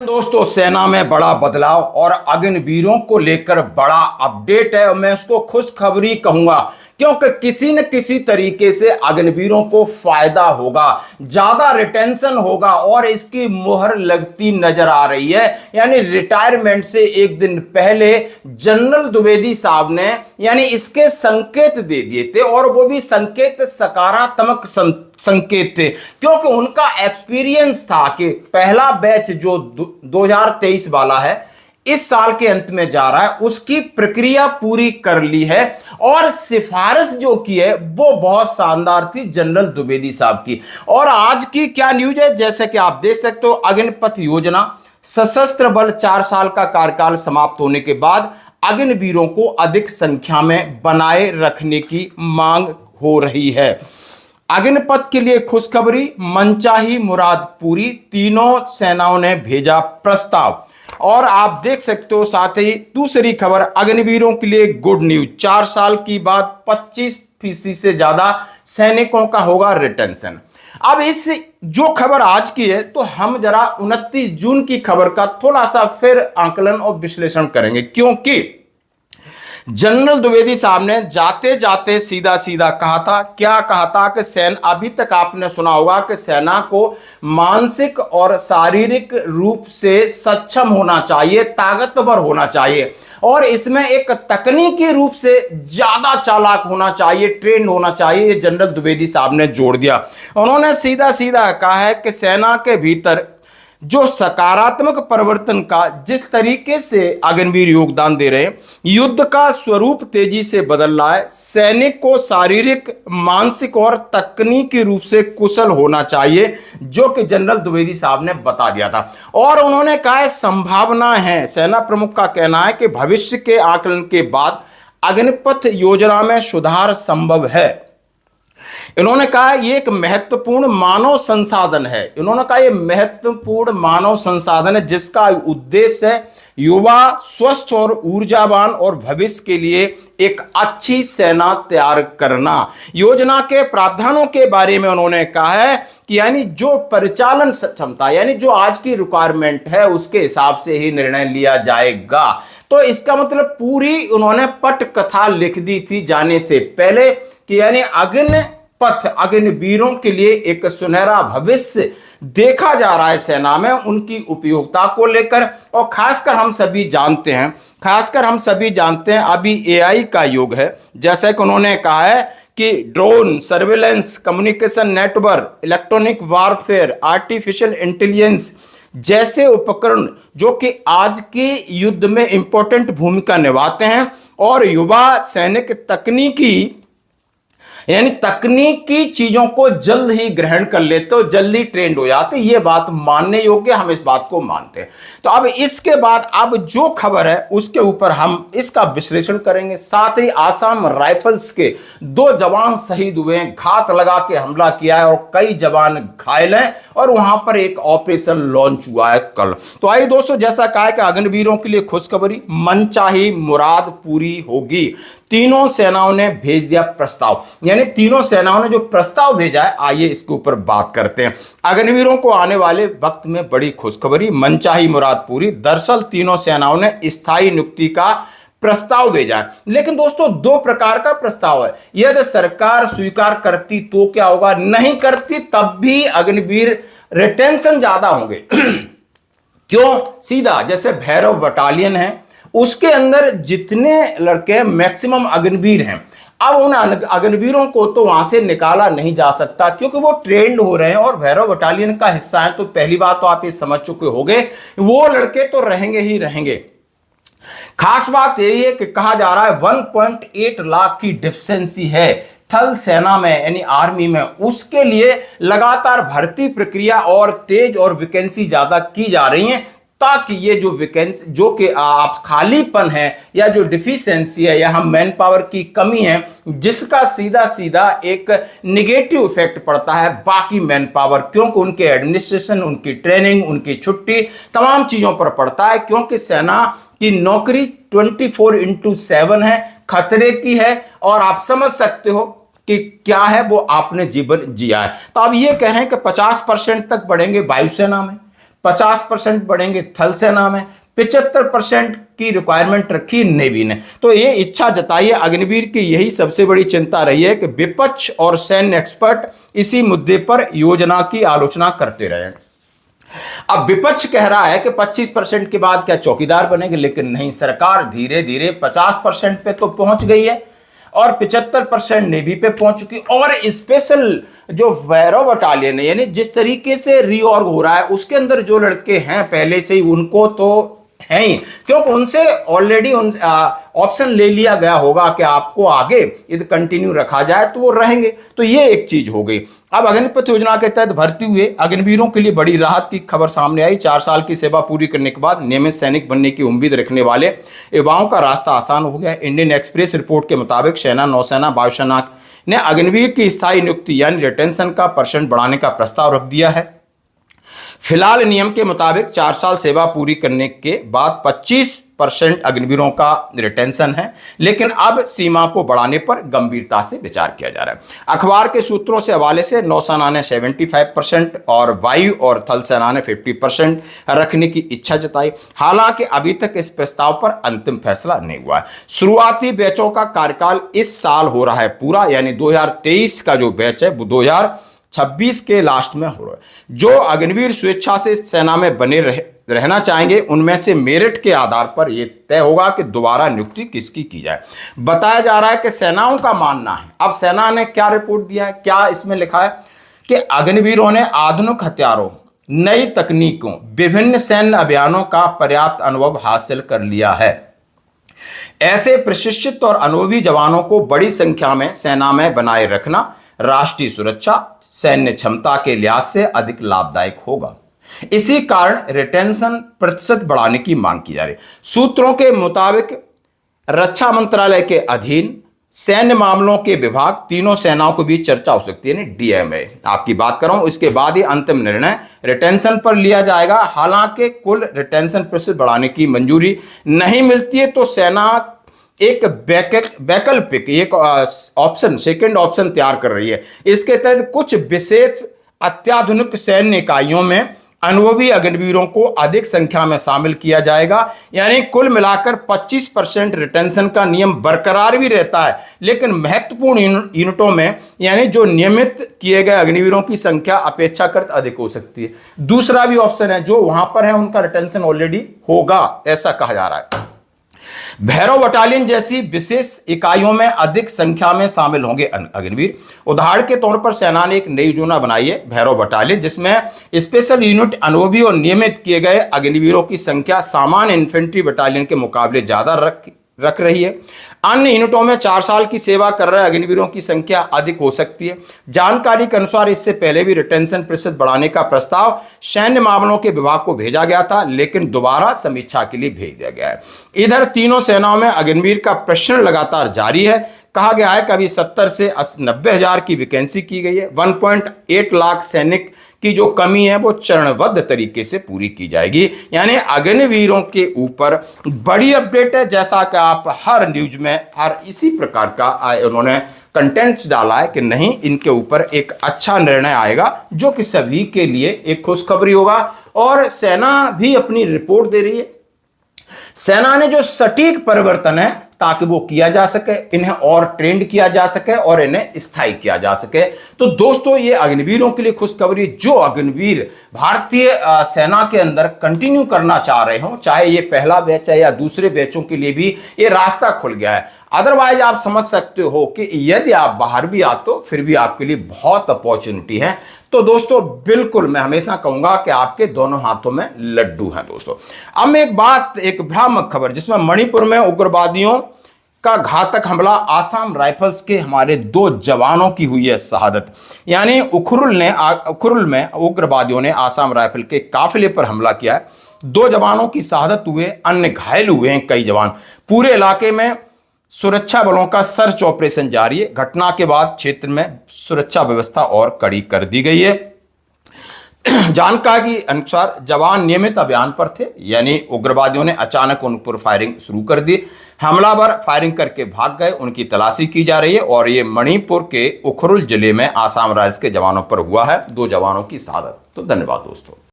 दोस्तों, सेना में बड़ा बदलाव और अग्निवीरों को लेकर बड़ा अपडेट है और मैं उसको खुशखबरी कहूंगा क्योंकि किसी न किसी तरीके से अग्निवीरों को फायदा होगा, ज्यादा रिटेंशन होगा और इसकी मुहर लगती नजर आ रही है। यानी रिटायरमेंट से एक दिन पहले जनरल द्विवेदी साहब ने यानी इसके संकेत दे दिए थे और वो भी संकेत सकारात्मक संकेत थे क्योंकि उनका एक्सपीरियंस था कि पहला बैच जो 2023 वाला है इस साल के अंत में जा रहा है, उसकी प्रक्रिया पूरी कर ली है और सिफारिश जो की है वो बहुत शानदार थी जनरल द्विवेदी साहब की। और आज की क्या न्यूज है, जैसे कि आप देख सकते हो, अग्निपथ योजना, सशस्त्र बल 4 साल का कार्यकाल समाप्त होने के बाद अग्निवीरों को अधिक संख्या में बनाए रखने की मांग हो रही है। अग्निपथ के लिए खुशखबरी, मनचाही मुराद पूरी, तीनों सेनाओं ने भेजा प्रस्ताव। और आप देख सकते हो साथ ही दूसरी खबर, अग्निवीरों के लिए गुड न्यूज, 4 साल की बाद 25% से ज्यादा सैनिकों का होगा रिटेंशन। अब इस जो खबर आज की है तो हम जरा 29 जून की खबर का थोड़ा सा फिर आकलन और विश्लेषण करेंगे क्योंकि जनरल द्विवेदी साहब ने जाते जाते सीधा सीधा कहा था, क्या कहा था कि सेना, अभी तक आपने सुना होगा कि सेना को मानसिक और शारीरिक रूप से सक्षम होना चाहिए, ताकतवर होना चाहिए और इसमें एक तकनीकी रूप से ज्यादा चालाक होना चाहिए, ट्रेंड होना चाहिए। ये जनरल द्विवेदी साहब ने जोड़ दिया। उन्होंने सीधा सीधा कहा है कि सेना के भीतर जो सकारात्मक परिवर्तन का जिस तरीके से अग्निवीर योगदान दे रहे हैं, युद्ध का स्वरूप तेजी से बदल रहा है, सैनिक को शारीरिक, मानसिक और तकनीकी रूप से कुशल होना चाहिए, जो कि जनरल द्विवेदी साहब ने बता दिया था। और उन्होंने कहा है संभावना है, सेना प्रमुख का कहना है कि भविष्य के आकलन के बाद अग्निपथ योजना में सुधार संभव है। इन्होंने कहा यह एक महत्वपूर्ण मानव संसाधन है, इन्होंने कहा यह महत्वपूर्ण मानव संसाधन है जिसका उद्देश्य है युवा, स्वस्थ और ऊर्जावान और भविष्य के लिए एक अच्छी सेना तैयार करना। योजना के प्रावधानों के बारे में उन्होंने कहा है कि यानी जो परिचालन क्षमता, यानी जो आज की रिक्वायरमेंट है उसके हिसाब से ही निर्णय लिया जाएगा। तो इसका मतलब पूरी उन्होंने पटकथा लिख दी थी जाने से पहले कि यानी अग्निपथ, अग्निवीरों के लिए एक सुनहरा भविष्य देखा जा रहा है सेना में, उनकी उपयोगिता को लेकर। और खासकर हम सभी जानते हैं अभी एआई का युग है, जैसे कि उन्होंने कहा है कि drone, surveillance, communication network, electronic warfare, artificial intelligence जैसे उपकरण जो कि आज के युद्ध में इंपॉर्टेंट भूमिका निभाते हैं और युवा सैनिक तकनीकी चीजों को जल्द ही ग्रहण कर लेते हो, जल्दी ट्रेंड हो जाते, ये बात मानने योग्य, हम इस बात को मानते हैं। तो अब इसके बाद अब जो खबर है उसके ऊपर हम इसका विश्लेषण करेंगे। साथ ही आसाम राइफल्स के 2 जवान शहीद हुए हैं, घात लगा के हमला किया है और कई जवान घायल हैं और वहां पर एक ऑपरेशन लॉन्च हुआ है कल। तो आइए दोस्तों, जैसा कहा है कि अग्निवीरों के लिए खुशखबरी, मनचाही मुराद पूरी होगी, तीनों सेनाओं ने भेज दिया प्रस्ताव। यानी तीनों सेनाओं ने जो प्रस्ताव भेजा है, आइए इसके ऊपर बात करते हैं। अग्निवीरों को आने वाले वक्त में बड़ी खुशखबरी, मनचाही मुराद पूरी। दरअसल तीनों सेनाओं ने स्थायी नियुक्ति का प्रस्ताव भेजा है, लेकिन दोस्तों 2 प्रकार का प्रस्ताव है। यदि सरकार स्वीकार करती तो क्या होगा, नहीं करती तब भी अग्निवीर रिटेंशन ज्यादा होंगे। क्यों? सीधा जैसे भैरव बटालियन है, उसके अंदर जितने लड़के मैक्सिमम अग्निवीर हैं, अब उन अग्निवीरों को तो वहां से निकाला नहीं जा सकता क्योंकि वो ट्रेंड हो रहे हैं और भैरव बटालियन का हिस्सा है। तो पहली बात तो आप ये समझ चुके होंगे, वो लड़के तो रहेंगे ही रहेंगे। खास बात यही है कि कहा जा रहा है 1.8 लाख की डिफिशियंसी है थल सेना में, यानी आर्मी में। उसके लिए लगातार भर्ती प्रक्रिया और तेज और वैकेंसी ज्यादा की जा रही है ताकि ये जो वैकेंसी, जो कि आप खालीपन है या जो डिफिशियंसी है, या हम मैन पावर की कमी है, जिसका सीधा सीधा एक निगेटिव इफेक्ट पड़ता है बाकी मैन पावर, क्योंकि उनके एडमिनिस्ट्रेशन, उनकी ट्रेनिंग, उनकी छुट्टी, तमाम चीजों पर पड़ता है। क्योंकि सेना की नौकरी 24/7 है, खतरे की है और आप समझ सकते हो कि क्या है वो आपने जीवन जिया है। तो अब ये कह रहे हैं कि 50% तक बढ़ेंगे वायुसेना में, 50% बढ़ेंगे थल सेना में, 75% की रिक्वायरमेंट रखी नेवी ने। तो ये इच्छा जताई है अग्निवीर की, यही सबसे बड़ी चिंता रही है कि विपक्ष और सैन्य एक्सपर्ट इसी मुद्दे पर योजना की आलोचना करते रहे। अब विपक्ष कह रहा है कि 25% के बाद क्या चौकीदार बनेंगे, लेकिन नहीं, सरकार धीरे धीरे 50% पे तो पहुंच गई है और 75% नेवी पे पहुंच चुकी। और स्पेशल जो वैरव बटालियन है, यानी जिस तरीके से रीऑर्ग हो रहा है, उसके अंदर जो लड़के हैं पहले से ही, उनको तो है ही, क्योंकि उनसे ऑलरेडी ऑप्शन ले लिया गया होगा कि आपको आगे यदि कंटिन्यू रखा जाए तो वो रहेंगे। तो ये एक चीज हो गई। अब अग्निपथ योजना के तहत भर्ती हुए अग्निवीरों के लिए बड़ी राहत की खबर सामने आई। 4 साल की सेवा पूरी करने के बाद नियमित सैनिक बनने की उम्मीद रखने वाले युवाओं का रास्ता आसान हो गया। इंडियन एक्सप्रेस रिपोर्ट के मुताबिक सेना, नौसेना, वायुसेना ने अग्निवीर की स्थायी नियुक्ति यानी रिटेंशन का % बढ़ाने का प्रस्ताव रख दिया है। फिलहाल नियम के मुताबिक 4 साल सेवा पूरी करने के बाद 25% अग्निवीरों का रिटेंशन है, लेकिन अब सीमा को बढ़ाने पर गंभीरता से विचार किया जा रहा है। अखबार के सूत्रों से हवाले से नौसेना ने 75% और वायु और थल सेना ने 50% रखने की इच्छा जताई। हालांकि अभी तक इस प्रस्ताव पर अंतिम फैसला नहीं हुआ है। शुरुआती बैचों का कार्यकाल इस साल हो रहा है पूरा, यानी 2023 का जो बैच है वो 2026 के लास्ट में हो रहा है। जो अग्निवीर स्वेच्छा से सेना में बने रहना चाहेंगे, उनमें से मेरिट के आधार पर यह तय होगा कि दोबारा नियुक्ति किसकी की जाए। बताया जा रहा है कि सेनाओं का मानना है, अब सेना ने क्या रिपोर्ट दिया है, क्या इसमें लिखा है कि अग्निवीरों ने आधुनिक हथियारों, नई तकनीकों, विभिन्न सैन्य अभियानों का पर्याप्त अनुभव हासिल कर लिया है। ऐसे प्रशिक्षित और अनुभवी जवानों को बड़ी संख्या में सेना में बनाए रखना राष्ट्रीय सुरक्षा, सैन्य क्षमता के लिहाज से अधिक लाभदायक होगा। इसी कारण रिटेंशन % बढ़ाने की मांग की जा रही है। सूत्रों के मुताबिक रक्षा मंत्रालय के अधीन सैन्य मामलों के विभाग, तीनों सेनाओं के बीच चर्चा हो सकती है, DMA आपकी बात कर रहा हूं। इसके बाद ही अंतिम निर्णय रिटेंशन पर लिया जाएगा। हालांकि कुल रिटेंशन % बढ़ाने की मंजूरी नहीं मिलती है तो सेना एक वैकल्पिक एक ऑप्शन, सेकंड ऑप्शन तैयार कर रही है। इसके तहत कुछ विशेष अत्याधुनिक सैन्य इकाइयों में अनुभवी अग्निवीरों को अधिक संख्या में शामिल किया जाएगा। यानी कुल मिलाकर 25% रिटेंशन का नियम बरकरार भी रहता है, लेकिन महत्वपूर्ण यूनिटों में यानी जो नियमित किए गए अग्निवीरों की संख्या अपेक्षाकृत अधिक हो सकती है। दूसरा भी ऑप्शन है, जो वहां पर है उनका रिटेंशन ऑलरेडी होगा, ऐसा कहा जा रहा है। भैरव बटालियन जैसी विशेष इकाइयों में अधिक संख्या में शामिल होंगे अग्निवीर। उदाहरण के तौर पर सेना ने एक नई योजना बनाई है, भैरव बटालियन, जिसमें स्पेशल यूनिट, अनुभवी और नियमित किए गए अग्निवीरों की संख्या सामान्य इन्फेंट्री बटालियन के मुकाबले ज्यादा रख रही है। अन्य यूनिटों में 4 साल की सेवा कर रहे अग्निवीरों की संख्या अधिक हो सकती है। जानकारी के अनुसार इससे पहले भी रिटेंशन % बढ़ाने का प्रस्ताव सैन्य मामलों के विभाग को भेजा गया था, लेकिन दोबारा समीक्षा के लिए भेज दिया गया है। इधर तीनों सेनाओं में अग्निवीर का प्रशिक्षण लगातार जारी है। कहा गया है कि अभी 70 से 90 हजार की वैकेंसी की गई है। 1.8 लाख सैनिक की जो कमी है वो चरणबद्ध तरीके से पूरी की जाएगी। यानी अग्निवीरों के ऊपर बड़ी अपडेट है, जैसा कि आप हर न्यूज में हर इसी प्रकार का उन्होंने कंटेंट्स डाला है कि नहीं, इनके ऊपर एक अच्छा निर्णय आएगा जो कि सभी के लिए एक खुशखबरी होगा। और सेना भी अपनी रिपोर्ट दे रही है। सेना ने जो सटीक परिवर्तन है ताकि वो किया जा सके, इन्हें और ट्रेंड किया जा सके और इन्हें स्थायी किया जा सके। तो दोस्तों, ये अग्निवीरों के लिए खुशखबरी, जो अग्निवीर भारतीय सेना के अंदर कंटिन्यू करना चाह रहे हो, चाहे ये पहला बैच है या दूसरे बैचों के लिए भी ये रास्ता खुल गया है। अदरवाइज आप समझ सकते हो कि यदि आप बाहर भी आते हो फिर भी आपके लिए बहुत अपॉर्चुनिटी है। तो दोस्तों, बिल्कुल मैं हमेशा कहूंगा कि आपके दोनों हाथों में लड्डू हैं। दोस्तों, अब एक भ्रामक खबर, जिसमें मणिपुर में उग्रवादियों का घातक हमला, आसाम राइफल्स के हमारे 2 जवानों की हुई है शहादत। यानी उखरुल में उग्रवादियों ने आसाम राइफल के काफिले पर हमला किया है। 2 जवानों की शहादत हुए, अन्य घायल हुए हैं कई जवान। पूरे इलाके में सुरक्षा बलों का सर्च ऑपरेशन जारी है। घटना के बाद क्षेत्र में सुरक्षा व्यवस्था और कड़ी कर दी गई है। जानकारी के अनुसार जवान नियमित अभियान पर थे, यानी उग्रवादियों ने अचानक उन पर फायरिंग शुरू कर दी। हमलावर फायरिंग करके भाग गए, उनकी तलाशी की जा रही है। और ये मणिपुर के उखरुल जिले में आसाम राइफल्स के जवानों पर हुआ है, 2 जवानों की शहादत। तो धन्यवाद दोस्तों।